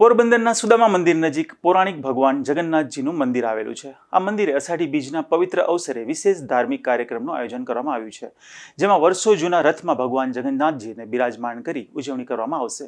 પોરબંદરના સુદામા મંદિર નજીક પૌરાણિક ભગવાન જગન્નાથજીનું મંદિર આવેલું છે। આ મંદિરે અષાઢી બીજના પવિત્ર અવસરે વિશેષ ધાર્મિક કાર્યક્રમનું આયોજન કરવામાં આવ્યું છે, જેમાં વર્ષો જૂના રથમાં ભગવાન જગન્નાથજીને બિરાજમાન કરી ઉજવણી કરવામાં આવશે।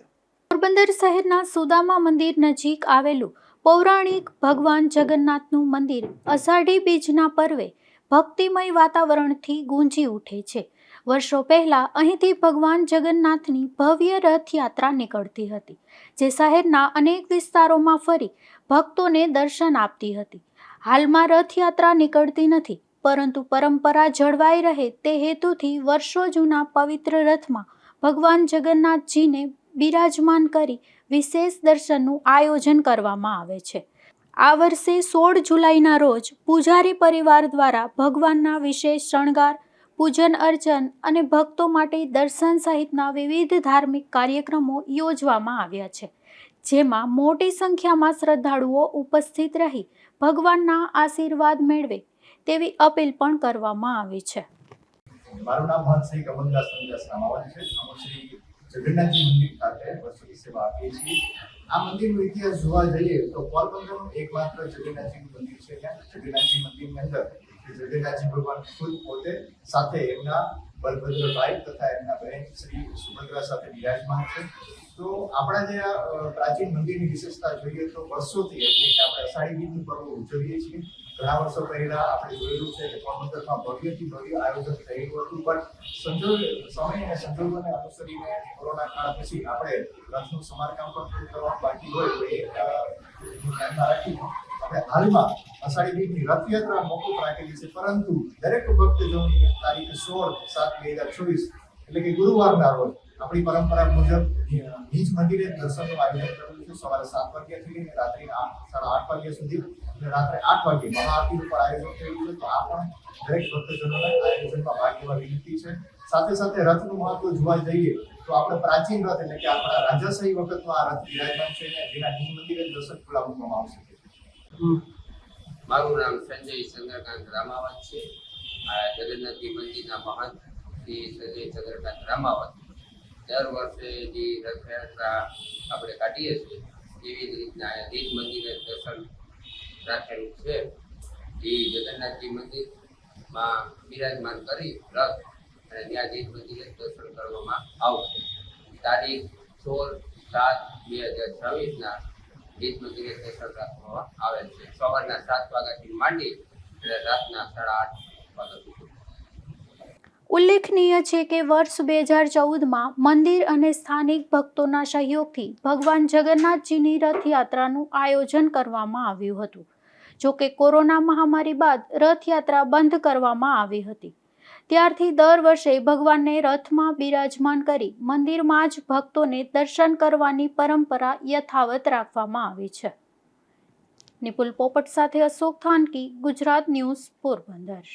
પોરબંદર શહેરના સુદામા મંદિર નજીક આવેલું પૌરાણિક ભગવાન જગન્નાથનું મંદિર અષાઢી બીજના પર્વે ભક્તિમય વાતાવરણથી ગુંજી ઉઠે છે। વર્ષો પહેલા અહીંથી ભગવાન જગન્નાથની ભવ્ય રથયાત્રા નીકળતી હતી, જે શહેરના અનેક વિસ્તારોમાં ફરી ભક્તોને દર્શન આપતી હતી। હાલમાં રથયાત્રા નીકળતી નથી, પરંતુ પરંપરા જળવાઈ રહે તે હેતુથી વર્ષો જૂના પવિત્ર રથમાં ભગવાન જગન્નાથજીને બિરાજમાન કરી વિશેષ દર્શનનું આયોજન કરવામાં આવે છે। આ વર્ષે 16 જુલાઈના રોજ પૂજારી પરિવાર દ્વારા ભગવાનના વિશેષ શણગાર, પૂજન અર્ચન અને ભક્તો માટે દર્શન સહિતના વિવિધ ધાર્મિક કાર્યક્રમો યોજવામાં આવ્યા છે, જેમાં મોટી સંખ્યામાં શ્રદ્ધાળુઓ ઉપસ્થિત રહી ભગવાનના આશીર્વાદ મેળવે તેવી અપીલ પણ કરવામાં આવી છે। મારું નામ શ્રી કમલદાસ રામાવત છે। અમે શ્રી જગન્નાથજી મંદિર ખાતે વર્ષોથી સેવા આપીએ છીએ। આ મંદિરનો ઇતિહાસ જોવા જઈએ તો પોરબંદરનું એકમાત્ર જગન્નાથજીનું મંદિર છે। ત્યાં જગન્નાથજી મંદિરની અંદર જગન્નાથજી ભગવાન ખુદ પોતે સાથે એમના બલભદ્રભાઈ તથા એમના બહેન શ્રી સુભદ્રા સાથે બિરાજમાન છે। તો આપણા જે પ્રાચીન મંદિરની વિશેષતા જોઈએ તો વર્ષોથી એટલે કે આપણે અષાઢી બીજનું પર્વ ઉજવીએ છીએ। ઘણા વર્ષો પહેલા આપણે જોયેલું છે કે પોરબંદરમાં ભવ્યથી ભવ્ય આયોજન થયેલું હતું, પણ સમય અને સંજોગોને અનુસરીને કોરોના કાળ પછી આપણે રથનું સમારકામ પણ પૂરું કરવાનું બાકી હોય તો એ ધ્યાનમાં રાખીને આપણે હાલમાં અષાઢી બીજની રથયાત્રા મોકૂફ રાખેલી છે। પરંતુ દરેક ભક્તજનોની તારીખ 16/7/2024 એટલે કે ગુરુવારના રોજ આપણી પરંપરા મુજબ નીચ મંદિરે દર્શનનું આયોજન કરેલું છે। સવારે 7 વાગ્યાથી લઈને રાત્રે 8:30 વાગ્યા સુધી અને રાત્રે 8 વાગે મહાઆરતીનું પણ આયોજન થયેલું છે। તો આ પણ દરેક ભક્તજનોને આયોજનમાં ભાગ લેવા વિનંતી છે। સાથે સાથે રથનું મહત્વ જોવા જઈએ તો આપણે પ્રાચીન રથ એટલે કે આપણા રાજાશાહી વખતનો આ રથ બિરાજમાન છે, જેના નીચ મંદિરે દર્શન ખુલ્લા મૂકવામાં આવશે। મારું નામ સંજય ચંદ્રકાંત રામાવત છે। આ જગન્નાથજી મંદિરના મહંત શ્રી સંજય ચંદ્રકાંત રામાવત દર વર્ષે જે રથયાત્રા આપણે કાઢીએ છીએ એવી જ રીતના નીચ મંદિરે દર્શન રાખેલું છે। એ જગન્નાથજી મંદિરમાં બિરાજમાન કરી રથ અને ત્યાં નીચ મંદિરે દર્શન કરવામાં આવશે। તારીખ 16/7/2024 નીચ મંદિરે દર્શન રાખવામાં આવેલ છે। સવારના 7 વાગ્યાથી માંડી અને રાતના 8:30 વાગ્યા સુધી। ઉલ્લેખનીય છે કે વર્ષ 2014માં મંદિર અને સ્થાનિક ભક્તોના સહયોગથી ભગવાન જગન્નાથજીની રથયાત્રાનું આયોજન કરવામાં આવ્યું હતું। જો કે કોરોના મહામારી બાદ રથયાત્રા બંધ કરવામાં આવી હતી। ત્યારથી દર વર્ષે ભગવાનને રથમાં બિરાજમાન કરી મંદિરમાં જ ભક્તોને દર્શન કરવાની પરંપરા યથાવત રાખવામાં આવી છે। નિપુલ પોપટ સાથે અશોક થાનકી, ગુજરાત ન્યૂઝ, પોરબંદર।